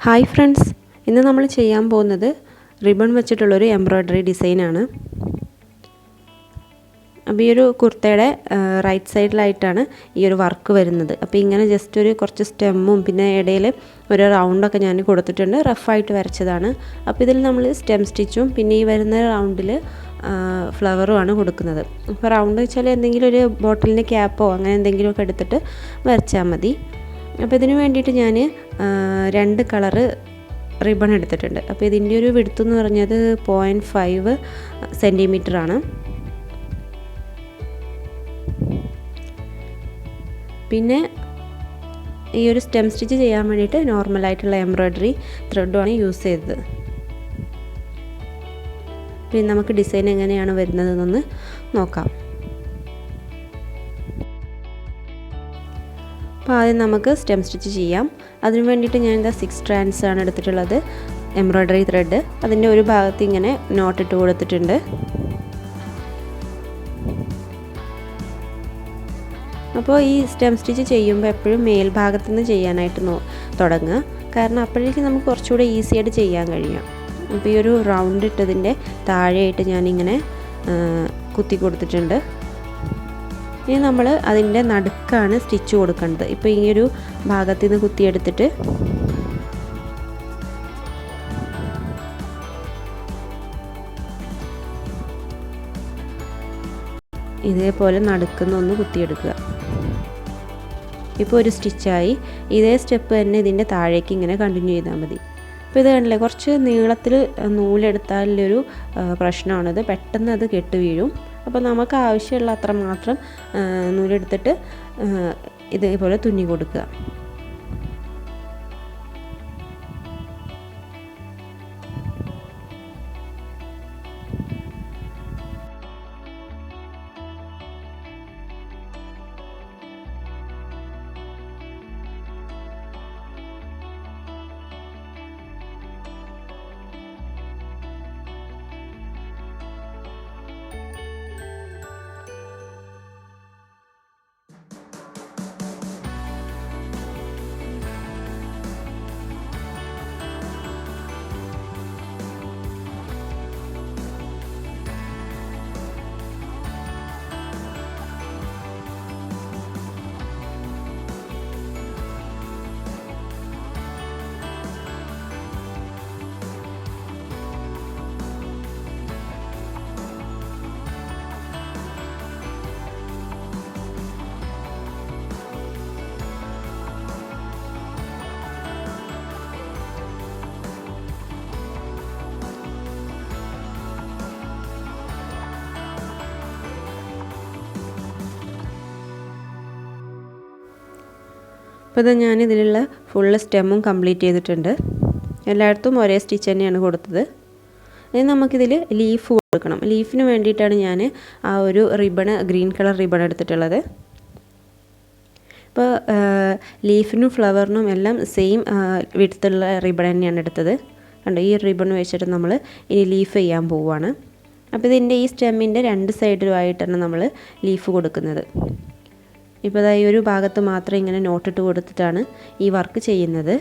Hi friends, ഇന്ന് നമ്മൾ ചെയ്യാൻ പോകുന്നത് റിബൺ വെച്ചിട്ടുള്ളൊരു എംബ്രോയ്ഡറി ഡിസൈനാണ്. അപ്പോൾ ഈ ഒരു കുർത്തയുടെ റൈറ്റ് സൈഡിലായിട്ടാണ് ഈ ഒരു വർക്ക് വരുന്നത്. അപ്പോൾ ഇങ്ങനെ ജസ്റ്റ് ഒരു കുറച്ച് സ്റ്റെമ്മും പിന്നെ ഇടയിൽ ഒരു റൗണ്ടൊക്കെ ഞാൻ കൊടുത്തിട്ടുണ്ട്, റഫായിട്ട് വരച്ചതാണ്. അപ്പോൾ ഇതിൽ നമ്മൾ സ്റ്റെം സ്റ്റിച്ചും പിന്നെ ഈ വരുന്ന റൗണ്ടിൽ ഫ്ലവറുമാണ് കൊടുക്കുന്നത്. അപ്പോൾ റൗണ്ട് വെച്ചാൽ എന്തെങ്കിലും ഒരു ബോട്ടിലിൻ്റെ ക്യാപ്പോ അങ്ങനെ എന്തെങ്കിലുമൊക്കെ എടുത്തിട്ട് വരച്ചാൽ മതി. അപ്പോൾ ഇതിന് വേണ്ടിയിട്ട് ഞാൻ 2 കളറ് റിബൺ എടുത്തിട്ടുണ്ട്. അപ്പോൾ ഇതിൻ്റെ ഒരു വിഡ്ത്ത് എന്ന് പറഞ്ഞത് 0.5 സെൻറ്റിമീറ്റർ ആണ്. പിന്നെ ഈ ഒരു സ്റ്റെം സ്റ്റിച്ച് ചെയ്യാൻ വേണ്ടിയിട്ട് നോർമലായിട്ടുള്ള എംബ്രോയ്ഡറി ത്രെഡുമാണ് യൂസ് ചെയ്തത്. പിന്നെ നമുക്ക് ഡിസൈൻ എങ്ങനെയാണ് വരുന്നതെന്നൊന്ന് നോക്കാം. അപ്പോൾ ആദ്യം നമുക്ക് സ്റ്റെം സ്റ്റിച്ച് ചെയ്യാം. അതിന് വേണ്ടിയിട്ട് ഞാൻ 6 strands ആണ് എടുത്തിട്ടുള്ളത്. എംബ്രോയ്ഡറി ത്രെഡ് അതിൻ്റെ ഒരു ഭാഗത്ത് ഇങ്ങനെ നോട്ടിട്ട് കൊടുത്തിട്ടുണ്ട്. അപ്പോൾ ഈ സ്റ്റെം സ്റ്റിച്ച് ചെയ്യുമ്പോൾ എപ്പോഴും മേൽഭാഗത്തു നിന്ന് ചെയ്യാനായിട്ട് തുടങ്ങുക. കാരണം അപ്പോഴേക്കും നമുക്ക് കുറച്ചുകൂടെ ഈസി ആയിട്ട് ചെയ്യാൻ കഴിയും. അപ്പോൾ ഈ ഒരു റൗണ്ട് ഇട്ടതിൻ്റെ താഴെയായിട്ട് ഞാനിങ്ങനെ കുത്തി കൊടുത്തിട്ടുണ്ട്. ഇനി നമ്മൾ അതിൻ്റെ നടുക്കാണ് സ്റ്റിച്ച് കൊടുക്കേണ്ടത്. ഇപ്പോൾ ഈ ഒരു ഭാഗത്ത് നിന്ന് കുത്തിയെടുത്തിട്ട് ഇതേപോലെ നടുക്കുന്നൊന്ന് കുത്തിയെടുക്കുക. ഇപ്പോൾ ഒരു സ്റ്റിച്ചായി. ഇതേ സ്റ്റെപ്പ് തന്നെ ഇതിൻ്റെ താഴേക്ക് ഇങ്ങനെ കണ്ടിന്യൂ ചെയ്താൽ മതി. അപ്പോൾ ഇത് കണ്ടില്ലേ, കുറച്ച് നീളത്തിൽ നൂലെടുത്താലൊരു പ്രശ്നമാണിത്, പെട്ടെന്ന് അത് കെട്ട് വീഴും. അപ്പോൾ നമുക്ക് ആവശ്യമുള്ള അത്ര മാത്രം നൂലെടുത്തിട്ട് ഇതേപോലെ തുന്നി കൊടുക്കുക. അപ്പോൾ ഇത് ഞാൻ ഇതിലുള്ള ഫുള്ള് സ്റ്റെമ്മും കംപ്ലീറ്റ് ചെയ്തിട്ടുണ്ട്. എല്ലായിടത്തും ഒരേ സ്റ്റിച്ച് തന്നെയാണ് കൊടുത്തത്. ഇനി നമുക്കിതിൽ ലീഫ് കൊടുക്കണം. ലീഫിന് വേണ്ടിയിട്ടാണ് ഞാൻ ആ ഒരു ഗ്രീൻ കളർ റിബൺ എടുത്തിട്ടുള്ളത്. ഇപ്പോൾ ലീഫിനും ഫ്ലവറിനും എല്ലാം സെയിം വിഡ്ത്തുള്ള റിബൺ തന്നെയാണ് എടുത്തത്. കണ്ടോ, ഈ റിബൺ വെച്ചിട്ട് നമ്മൾ ഇനി ലീഫ് ചെയ്യാൻ പോവുകയാണ്. അപ്പോൾ ഇതിൻ്റെ ഈ സ്റ്റെമ്മിൻ്റെ 2 സൈഡിലുമായിട്ടാണ് നമ്മൾ ലീഫ് കൊടുക്കുന്നത്. ഇപ്പോൾ അതാ ഈ ഒരു ഭാഗത്ത് മാത്രം ഇങ്ങനെ നോട്ടിട്ട് കൊടുത്തിട്ടാണ് ഈ വർക്ക് ചെയ്യുന്നത്.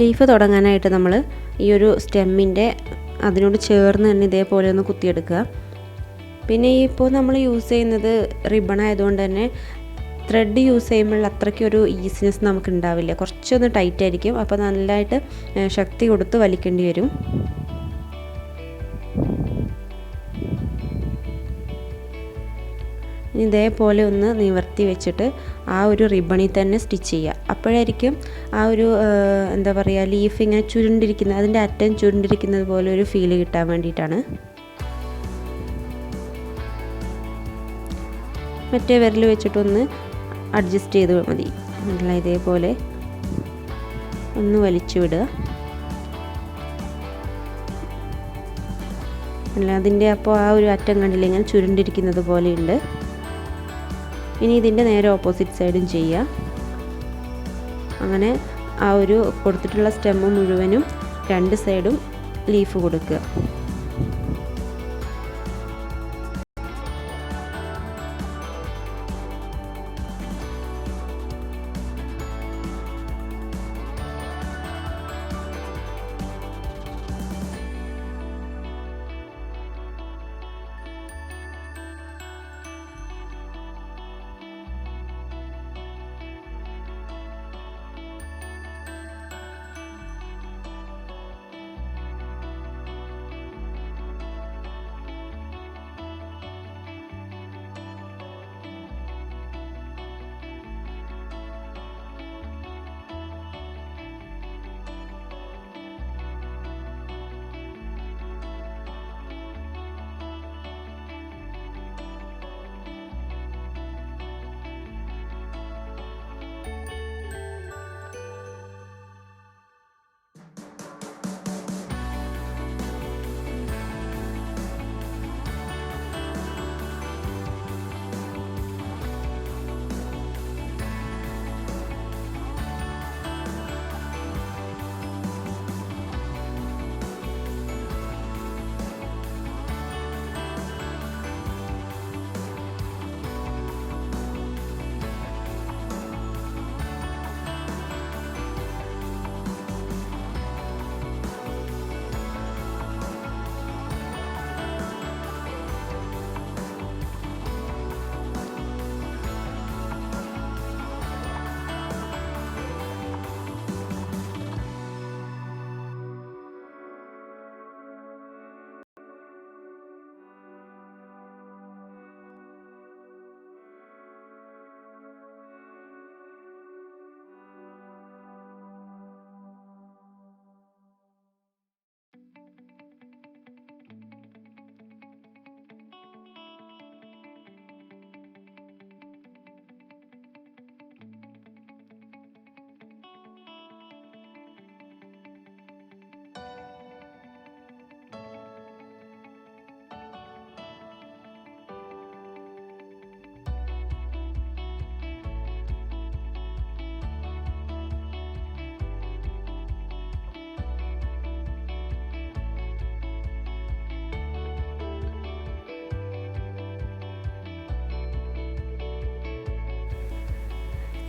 ലീഫ് തുടങ്ങാനായിട്ട് നമ്മൾ ഈ ഒരു സ്റ്റെമ്മിൻ്റെ അതിനോട് ചേർന്ന് തന്നെ ഇതേപോലെ ഒന്ന് കുത്തിയെടുക്കുക. പിന്നെ ഇപ്പോൾ നമ്മൾ യൂസ് ചെയ്യുന്നത് റിബൺ ആയതുകൊണ്ട് തന്നെ ത്രെഡ് യൂസ് ചെയ്യുമ്പോൾ അത്രയ്ക്കൊരു ഈസിനെസ് നമുക്ക് ഉണ്ടാവില്ല, കുറച്ചൊന്ന് ടൈറ്റ് ആയിരിക്കും. അപ്പോൾ നല്ലതായിട്ട് ശക്തി കൊടുത്ത് വലിക്കേണ്ടി വരും. ഇതേപോലെ ഒന്ന് നിവർത്തി വെച്ചിട്ട് ആ ഒരു റിബണിൽ തന്നെ സ്റ്റിച്ച് ചെയ്യുക. അപ്പോഴായിരിക്കും ആ ഒരു എന്താ പറയുക, ലീഫ് ഇങ്ങനെ ചുരുണ്ടിരിക്കുന്നത്, അതിൻ്റെ അറ്റം ചുരുണ്ടിരിക്കുന്നത് പോലെ ഒരു ഫീൽ കിട്ടാൻ വേണ്ടിയിട്ടാണ്. മറ്റേ വിരൽ വെച്ചിട്ടൊന്ന് അഡ്ജസ്റ്റ് ചെയ്ത് മതി. അല്ല, ഇതേപോലെ ഒന്ന് വലിച്ചു വിടുക. അല്ല, അതിൻ്റെ അപ്പോൾ ആ ഒരു അറ്റം കണ്ടില്ല, ഇങ്ങനെ ചുരുണ്ടിരിക്കുന്നത് പോലെയുണ്ട്. ഇനി ഇതിൻ്റെ നേരെ ഓപ്പോസിറ്റ് സൈഡും ചെയ്യുക. അങ്ങനെ ആ ഒരു കൊടുത്തിട്ടുള്ള സ്റ്റെമ്മ് മുഴുവനും 2 സൈഡും ലീഫ് കൊടുക്കുക.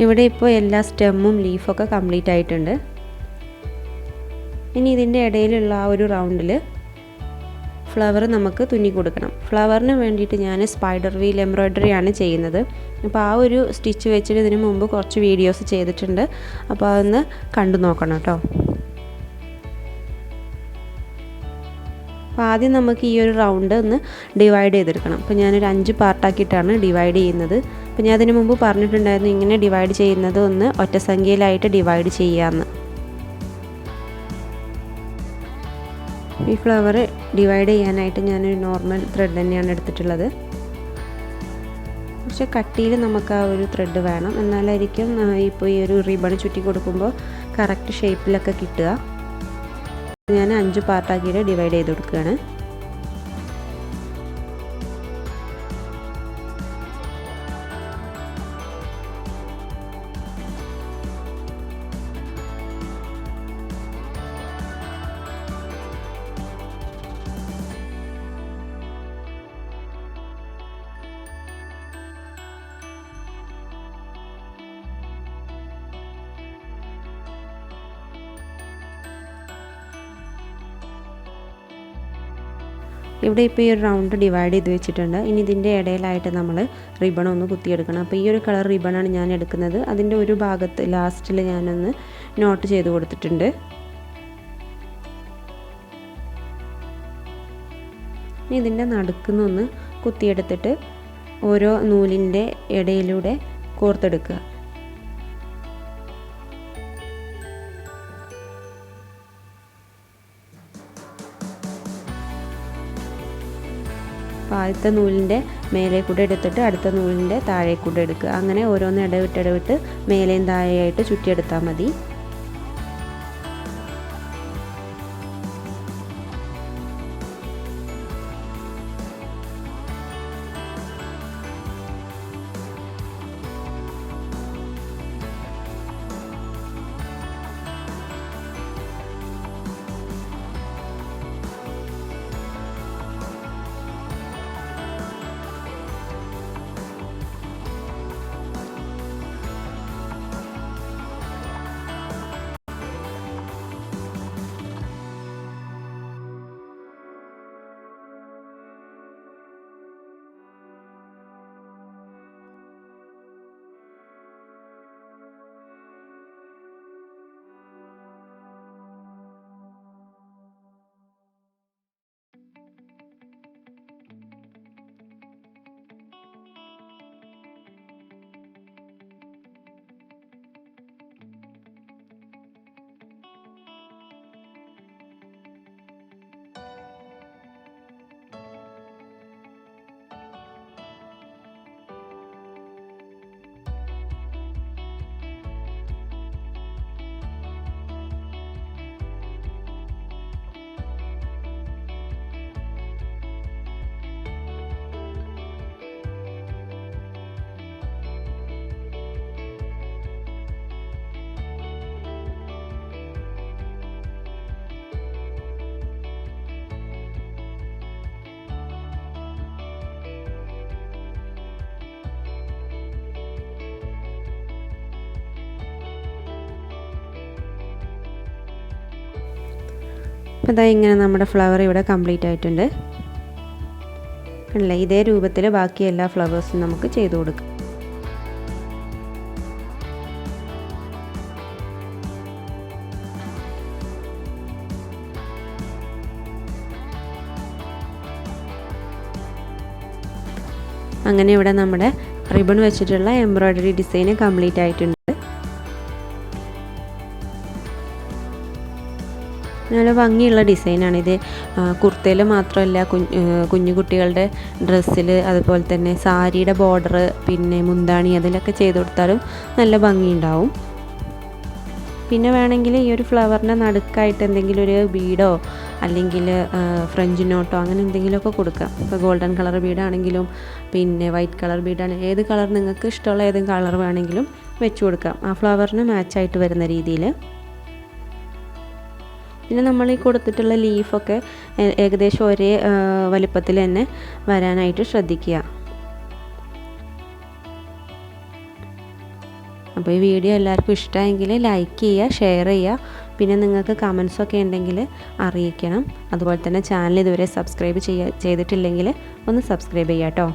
ഇവിടെ ഇപ്പോൾ എല്ലാ സ്റ്റെമ്മും ലീഫൊക്കെ കംപ്ലീറ്റ് ആയിട്ടുണ്ട്. ഇനി ഇതിൻ്റെ ഇടയിലുള്ള ആ ഒരു റൗണ്ടിൽ ഫ്ലവർ നമുക്ക് തുന്നി കൊടുക്കണം. ഫ്ലവറിന് വേണ്ടിയിട്ട് ഞാൻ സ്പൈഡർ വീൽ എംബ്രോയ്ഡറി ആണ് ചെയ്യുന്നത്. അപ്പോൾ ആ ഒരു സ്റ്റിച്ച് വെച്ചിട്ട് ഇതിന് മുമ്പ് കുറച്ച് വീഡിയോസ് ചെയ്തിട്ടുണ്ട്. അപ്പോൾ അതൊന്ന് കണ്ടു നോക്കണം കേട്ടോ. അപ്പോൾ ആദ്യം നമുക്ക് ഈ ഒരു റൗണ്ട് ഒന്ന് ഡിവൈഡ് ചെയ്തെടുക്കണം. അപ്പോൾ ഞാനൊരു 5 പാർട്ടാക്കിയിട്ടാണ് ഡിവൈഡ് ചെയ്യുന്നത്. അപ്പോൾ ഞാൻ അതിന് മുമ്പ് പറഞ്ഞിട്ടുണ്ടായിരുന്നു ഇങ്ങനെ ഡിവൈഡ് ചെയ്യുന്നത് ഒന്ന് ഒറ്റ സംഖ്യയിലായിട്ട് ഡിവൈഡ് ചെയ്യാമെന്ന്. ഈ ഫ്ലവർ ഡിവൈഡ് ചെയ്യാനായിട്ട് ഞാനൊരു നോർമൽ ത്രെഡ് തന്നെയാണ് എടുത്തിട്ടുള്ളത്. പക്ഷെ കട്ടിയിൽ നമുക്ക് ആ ഒരു ത്രെഡ് വേണം, എന്നാലായിരിക്കും ഇപ്പോൾ ഈ ഒരു റിബൺ ചുറ്റി കൊടുക്കുമ്പോൾ കറക്റ്റ് ഷേപ്പിലൊക്കെ കിട്ടുക. ഞാൻ 5 പാർട്ടാക്കിയിട്ട് ഡിവൈഡ് ചെയ്ത് കൊടുക്കുകയാണ്. ഇവിടെ ഇപ്പോൾ ഈ ഒരു റൗണ്ട് ഡിവൈഡ് ചെയ്ത് വെച്ചിട്ടുണ്ട്. ഇനി ഇതിൻ്റെ ഇടയിലായിട്ട് നമ്മൾ റിബൺ ഒന്ന് കുത്തിയെടുക്കണം. അപ്പോൾ ഈ ഒരു കളർ റിബണാണ് ഞാൻ എടുക്കുന്നത്. അതിൻ്റെ ഒരു ഭാഗത്ത് ലാസ്റ്റിൽ ഞാനൊന്ന് നോട്ട് ചെയ്ത് കൊടുത്തിട്ടുണ്ട്. ഇനി ഇതിൻ്റെ നടുക്കുന്നൊന്ന് കുത്തിയെടുത്തിട്ട് ഓരോ നൂലിൻ്റെ ഇടയിലൂടെ കോർത്തെടുക്കുക. അപ്പോൾ ആദ്യത്തെ നൂലിൻ്റെ മേലെ കൂടെ എടുത്തിട്ട് അടുത്ത നൂലിൻ്റെ താഴെ കൂടെ എടുക്കുക. അങ്ങനെ ഓരോന്ന് ഇടവിട്ട് മേലെയും താഴെയായിട്ട് ചുറ്റിയെടുത്താൽ മതി. അപ്പോൾ ഇതാ ഇങ്ങനെ നമ്മുടെ ഫ്ലവർ ഇവിടെ കംപ്ലീറ്റ് ആയിട്ടുണ്ട്. അല്ല ഇതേ രൂപത്തിൽ ബാക്കി എല്ലാ ഫ്ലവേഴ്സും നമുക്ക് ചെയ്തു കൊടുക്കാം. അങ്ങനെ ഇവിടെ നമ്മുടെ റിബൺ വെച്ചിട്ടുള്ള എംബ്രോയ്ഡറി ഡിസൈൻ കംപ്ലീറ്റ് ആയിട്ടുണ്ട്. നല്ല ഭംഗിയുള്ള ഡിസൈനാണിത്. കുർത്തയിൽ മാത്രമല്ല കുഞ്ഞു കുട്ടികളുടെ ഡ്രസ്സിൽ, അതുപോലെ തന്നെ സാരിയുടെ ബോർഡർ, പിന്നെ മുന്താണി അതിലൊക്കെ ചെയ്ത് കൊടുത്താലും നല്ല ഭംഗിയുണ്ടാവും. പിന്നെ വേണമെങ്കിൽ ഈ ഒരു ഫ്ലവറിൻ്റെ നടുക്കായിട്ട് എന്തെങ്കിലും ഒരു ബീഡോ അല്ലെങ്കിൽ ഫ്രഞ്ച് നോട്ടോ അങ്ങനെ എന്തെങ്കിലുമൊക്കെ കൊടുക്കാം. ഇപ്പോൾ ഗോൾഡൻ കളർ ബീഡാണെങ്കിലും പിന്നെ വൈറ്റ് കളർ ബീഡാണ്, ഏത് കളർ നിങ്ങൾക്ക് ഇഷ്ടമുള്ള ഏത് കളർ വേണമെങ്കിലും വെച്ച് കൊടുക്കാം, ആ ഫ്ലവറിന് മാച്ചായിട്ട് വരുന്ന രീതിയിൽ. പിന്നെ നമ്മൾ ഈ കൊടുത്തിട്ടുള്ള ലീഫൊക്കെ ഏകദേശം ഒരേ വലിപ്പത്തിൽ തന്നെ വരാനായിട്ട് ശ്രദ്ധിക്കുക. അപ്പോൾ ഈ വീഡിയോ എല്ലാവർക്കും ഇഷ്ടമായെങ്കിൽ ലൈക്ക് ചെയ്യുക, ഷെയർ ചെയ്യുക. പിന്നെ നിങ്ങൾക്ക് കമൻസൊക്കെ ഉണ്ടെങ്കിൽ അറിയിക്കണം. അതുപോലെ തന്നെ ചാനൽ ഇതുവരെ സബ്സ്ക്രൈബ് ചെയ്തിട്ടില്ലെങ്കിൽ ഒന്ന് സബ്സ്ക്രൈബ് ചെയ്യുക കേട്ടോ.